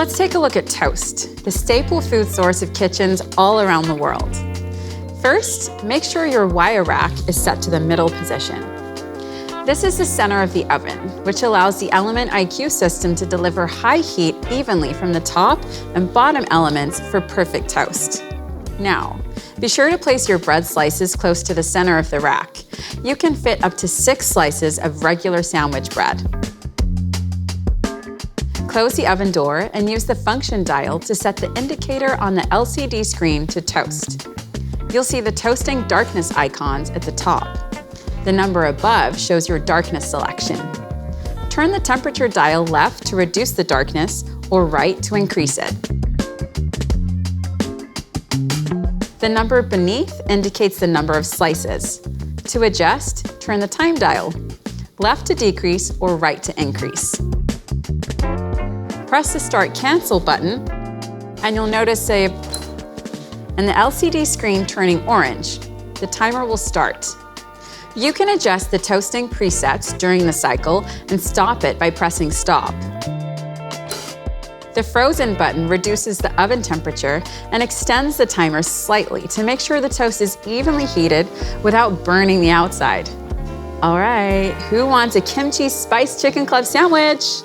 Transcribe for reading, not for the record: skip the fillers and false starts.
Let's take a look at toast, the staple food source of kitchens all around the world. First, make sure your wire rack is set to the middle position. This is the center of the oven, which allows the Element IQ system to deliver high heat evenly from the top and bottom elements for perfect toast. Now, be sure to place your bread slices close to the center of the rack. You can fit up to 6 slices of regular sandwich bread. Close the oven door and use the function dial to set the indicator on the LCD screen to toast. You'll see the toasting darkness icons at the top. The number above shows your darkness selection. Turn the temperature dial left to reduce the darkness or right to increase it. The number beneath indicates the number of slices. To adjust, turn the time dial, left to decrease or right to increase. Press the Start Cancel button and you'll notice and the LCD screen turning orange. The timer will start. You can adjust the toasting presets during the cycle and stop it by pressing Stop. The Frozen button reduces the oven temperature and extends the timer slightly to make sure the toast is evenly heated without burning the outside. All right, who wants a kimchi spiced chicken club sandwich?